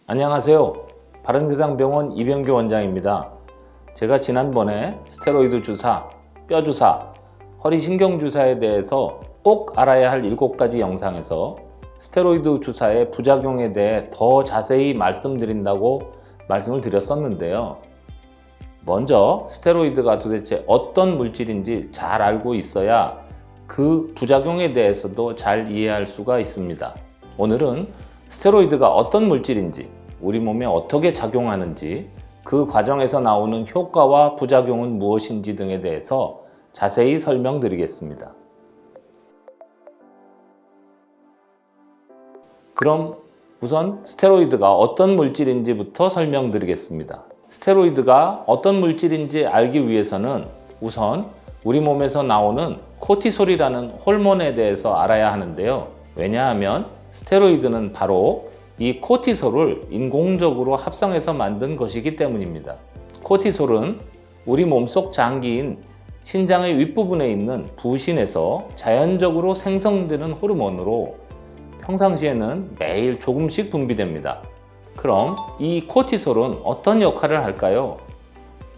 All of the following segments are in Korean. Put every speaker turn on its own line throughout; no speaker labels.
안녕하세요. 바른세상병원 이병규 원장입니다. 제가 지난번에 스테로이드 주사, 뼈 주사, 허리 신경 주사에 대해서 꼭 알아야 할 7가지 영상에서 스테로이드 주사의 부작용에 대해 더 자세히 말씀드린다고 말씀을 드렸었는데요. 먼저 스테로이드가 도대체 어떤 물질인지 잘 알고 있어야 그 부작용에 대해서도 잘 이해할 수가 있습니다. 오늘은 스테로이드가 어떤 물질인지, 우리 몸에 어떻게 작용하는지, 그 과정에서 나오는 효과와 부작용은 무엇인지 등에 대해서 자세히 설명드리겠습니다. 그럼 우선 스테로이드가 어떤 물질인지부터 설명드리겠습니다. 스테로이드가 어떤 물질인지 알기 위해서는 우선 우리 몸에서 나오는 코티솔이라는 호르몬에 대해서 알아야 하는데요. 왜냐하면 스테로이드는 바로 이 코티솔을 인공적으로 합성해서 만든 것이기 때문입니다. 코티솔은 우리 몸속 장기인 신장의 윗부분에 있는 부신에서 자연적으로 생성되는 호르몬으로 평상시에는 매일 조금씩 분비됩니다. 그럼 이 코티솔은 어떤 역할을 할까요?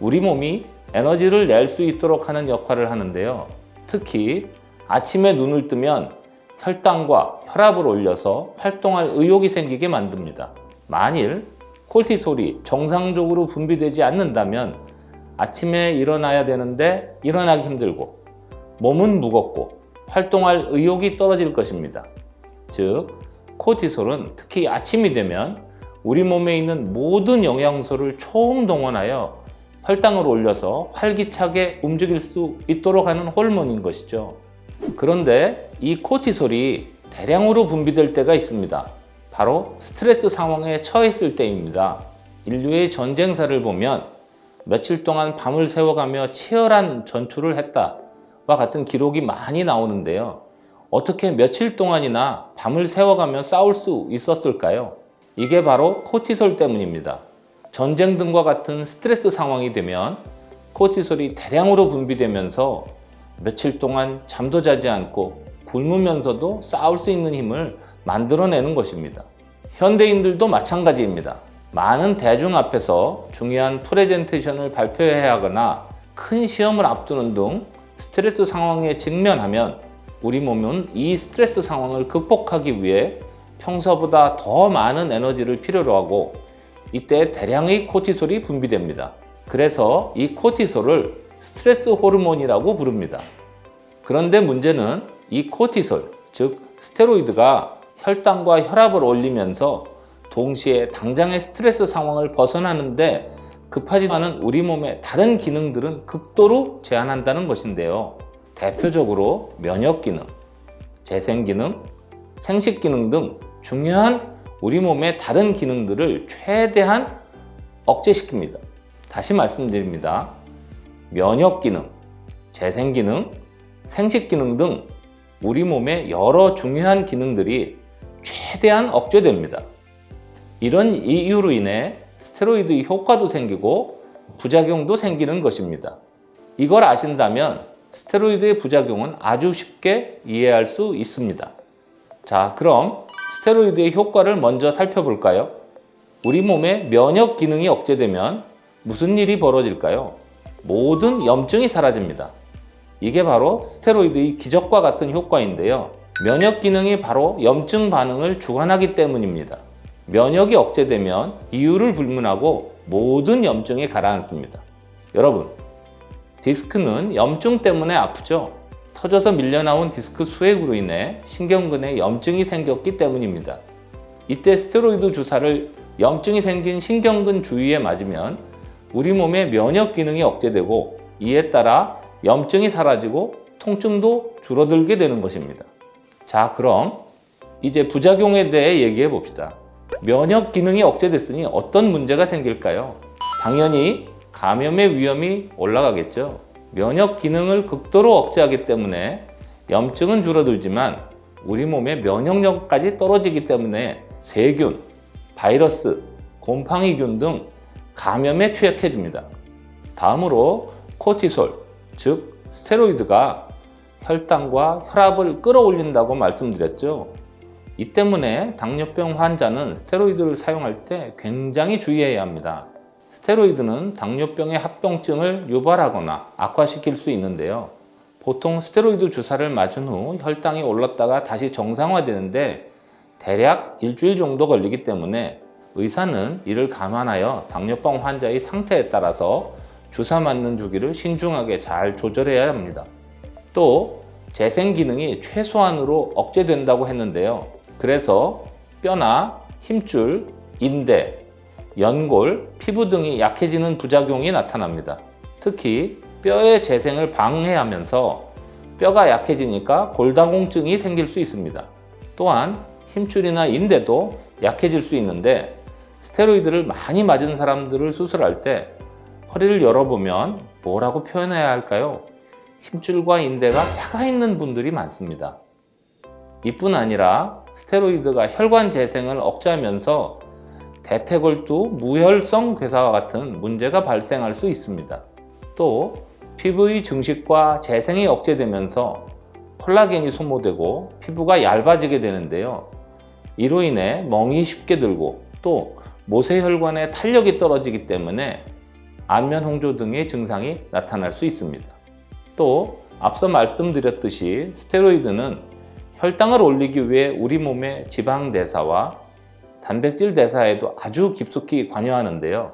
우리 몸이 에너지를 낼 수 있도록 하는 역할을 하는데요. 특히 아침에 눈을 뜨면 혈당과 혈압을 올려서 활동할 의욕이 생기게 만듭니다. 만일 코티솔이 정상적으로 분비되지 않는다면 아침에 일어나야 되는데 일어나기 힘들고 몸은 무겁고 활동할 의욕이 떨어질 것입니다. 즉, 코티솔은 특히 아침이 되면 우리 몸에 있는 모든 영양소를 총동원하여 혈당을 올려서 활기차게 움직일 수 있도록 하는 호르몬인 것이죠. 그런데 이 코티솔이 대량으로 분비될 때가 있습니다. 바로 스트레스 상황에 처했을 때입니다. 인류의 전쟁사를 보면 며칠 동안 밤을 새워가며 치열한 전투를 했다와 같은 기록이 많이 나오는데요. 어떻게 며칠 동안이나 밤을 새워가며 싸울 수 있었을까요? 이게 바로 코티솔 때문입니다. 전쟁 등과 같은 스트레스 상황이 되면 코티솔이 대량으로 분비되면서 며칠 동안 잠도 자지 않고 굶으면서도 싸울 수 있는 힘을 만들어내는 것입니다. 현대인들도 마찬가지입니다. 많은 대중 앞에서 중요한 프레젠테이션을 발표해야 하거나 큰 시험을 앞두는 등 스트레스 상황에 직면하면 우리 몸은 이 스트레스 상황을 극복하기 위해 평소보다 더 많은 에너지를 필요로 하고 이때 대량의 코티솔이 분비됩니다. 그래서 이 코티솔을 스트레스 호르몬이라고 부릅니다. 그런데 문제는 이 코티솔, 즉 스테로이드가 혈당과 혈압을 올리면서 동시에 당장의 스트레스 상황을 벗어나는데 급하지 않은 우리 몸의 다른 기능들은 극도로 제한한다는 것인데요. 대표적으로 면역 기능, 재생 기능, 생식 기능 등 중요한 우리 몸의 다른 기능들을 최대한 억제시킵니다. 다시 말씀드립니다. 면역 기능, 재생 기능, 생식 기능 등 우리 몸의 여러 중요한 기능들이 최대한 억제됩니다. 이런 이유로 인해 스테로이드의 효과도 생기고 부작용도 생기는 것입니다. 이걸 아신다면 스테로이드의 부작용은 아주 쉽게 이해할 수 있습니다. 자, 그럼 스테로이드의 효과를 먼저 살펴볼까요? 우리 몸의 면역 기능이 억제되면 무슨 일이 벌어질까요? 모든 염증이 사라집니다. 이게 바로 스테로이드의 기적과 같은 효과인데요. 면역 기능이 바로 염증 반응을 주관하기 때문입니다. 면역이 억제되면 이유를 불문하고 모든 염증이 가라앉습니다. 여러분, 디스크는 염증 때문에 아프죠? 터져서 밀려나온 디스크 수액으로 인해 신경근에 염증이 생겼기 때문입니다. 이때 스테로이드 주사를 염증이 생긴 신경근 주위에 맞으면 우리 몸의 면역 기능이 억제되고 이에 따라 염증이 사라지고 통증도 줄어들게 되는 것입니다. 자, 그럼 이제 부작용에 대해 얘기해 봅시다. 면역 기능이 억제됐으니 어떤 문제가 생길까요? 당연히 감염의 위험이 올라가겠죠. 면역 기능을 극도로 억제하기 때문에 염증은 줄어들지만 우리 몸의 면역력까지 떨어지기 때문에 세균, 바이러스, 곰팡이균 등 감염에 취약해집니다. 다음으로 코티솔, 즉 스테로이드가 혈당과 혈압을 끌어올린다고 말씀드렸죠. 이 때문에 당뇨병 환자는 스테로이드를 사용할 때 굉장히 주의해야 합니다. 스테로이드는 당뇨병의 합병증을 유발하거나 악화시킬 수 있는데요. 보통 스테로이드 주사를 맞은 후 혈당이 올랐다가 다시 정상화되는데 대략 일주일 정도 걸리기 때문에 의사는 이를 감안하여 당뇨병 환자의 상태에 따라서 주사 맞는 주기를 신중하게 잘 조절해야 합니다. 또 재생 기능이 최소한으로 억제된다고 했는데요. 그래서 뼈나 힘줄, 인대, 연골, 피부 등이 약해지는 부작용이 나타납니다. 특히 뼈의 재생을 방해하면서 뼈가 약해지니까 골다공증이 생길 수 있습니다. 또한 힘줄이나 인대도 약해질 수 있는데 스테로이드를 많이 맞은 사람들을 수술할 때 허리를 열어보면 뭐라고 표현해야 할까요? 힘줄과 인대가 살아있는 분들이 많습니다. 이뿐 아니라 스테로이드가 혈관 재생을 억제하면서 대퇴골두 무혈성 괴사와 같은 문제가 발생할 수 있습니다. 또 피부의 증식과 재생이 억제되면서 콜라겐이 소모되고 피부가 얇아지게 되는데요. 이로 인해 멍이 쉽게 들고 또 모세혈관의 탄력이 떨어지기 때문에 안면 홍조 등의 증상이 나타날 수 있습니다. 또 앞서 말씀드렸듯이 스테로이드는 혈당을 올리기 위해 우리 몸의 지방 대사와 단백질 대사에도 아주 깊숙이 관여하는데요.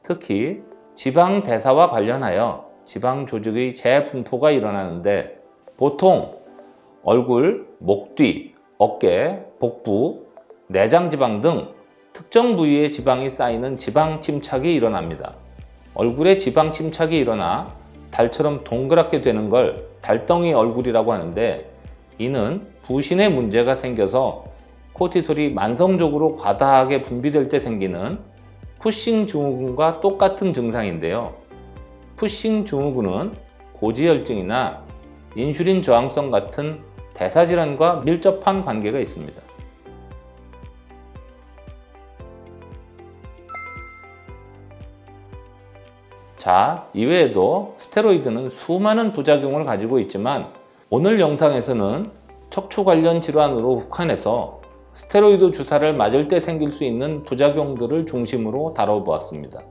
특히 지방 대사와 관련하여 지방 조직의 재분포가 일어나는데 보통 얼굴, 목 뒤, 어깨, 복부, 내장 지방 등 특정 부위의 지방이 쌓이는 지방 침착이 일어납니다. 얼굴에 지방 침착이 일어나 달처럼 동그랗게 되는 걸 달덩이 얼굴이라고 하는데 이는 부신에 문제가 생겨서 코티솔이 만성적으로 과다하게 분비될 때 생기는 푸싱 증후군과 똑같은 증상인데요. 푸싱 증후군은 고지혈증이나 인슐린 저항성 같은 대사질환과 밀접한 관계가 있습니다. 자, 이외에도 스테로이드는 수많은 부작용을 가지고 있지만 오늘 영상에서는 척추 관련 질환으로 국한해서 스테로이드 주사를 맞을 때 생길 수 있는 부작용들을 중심으로 다뤄보았습니다.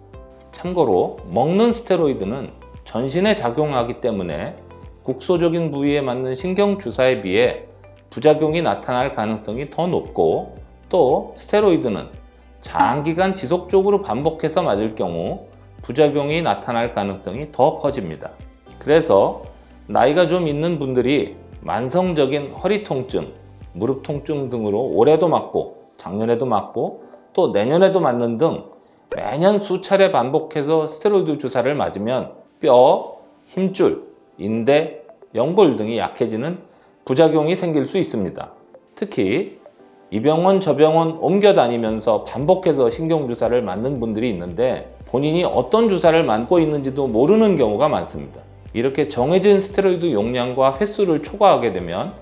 참고로 먹는 스테로이드는 전신에 작용하기 때문에 국소적인 부위에 맞는 신경 주사에 비해 부작용이 나타날 가능성이 더 높고 또 스테로이드는 장기간 지속적으로 반복해서 맞을 경우 부작용이 나타날 가능성이 더 커집니다. 그래서 나이가 좀 있는 분들이 만성적인 허리 통증, 무릎 통증 등으로 올해도 맞고 작년에도 맞고 또 내년에도 맞는 등 매년 수차례 반복해서 스테로이드 주사를 맞으면 뼈, 힘줄, 인대, 연골 등이 약해지는 부작용이 생길 수 있습니다. 특히 이 병원 저 병원 옮겨 다니면서 반복해서 신경주사를 맞는 분들이 있는데 본인이 어떤 주사를 맞고 있는지도 모르는 경우가 많습니다. 이렇게 정해진 스테로이드 용량과 횟수를 초과하게 되면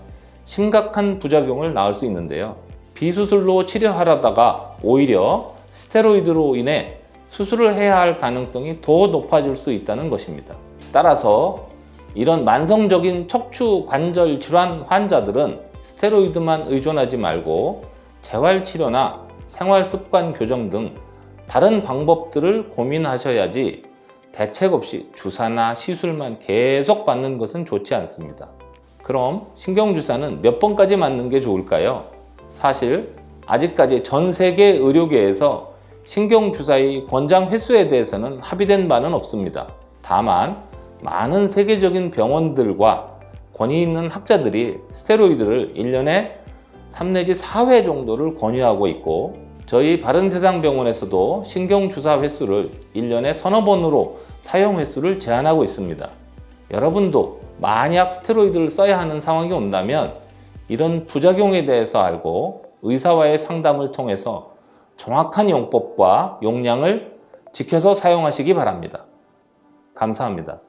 심각한 부작용을 낳을 수 있는데요. 비수술로 치료하려다가 오히려 스테로이드로 인해 수술을 해야 할 가능성이 더 높아질 수 있다는 것입니다. 따라서 이런 만성적인 척추 관절 질환 환자들은 스테로이드만 의존하지 말고 재활치료나 생활습관 교정 등 다른 방법들을 고민하셔야지 대책 없이 주사나 시술만 계속 받는 것은 좋지 않습니다. 그럼 신경주사는 몇 번까지 맞는 게 좋을까요? 사실 아직까지 전 세계 의료계에서 신경주사의 권장 횟수에 대해서는 합의된 바는 없습니다. 다만 많은 세계적인 병원들과 권위 있는 학자들이 스테로이드를 1년에 3 내지 4회 정도를 권유하고 있고 저희 바른세상병원에서도 신경주사 횟수를 1년에 서너 번으로 사용 횟수를 제한하고 있습니다. 여러분도 만약 스테로이드를 써야 하는 상황이 온다면 이런 부작용에 대해서 알고 의사와의 상담을 통해서 정확한 용법과 용량을 지켜서 사용하시기 바랍니다. 감사합니다.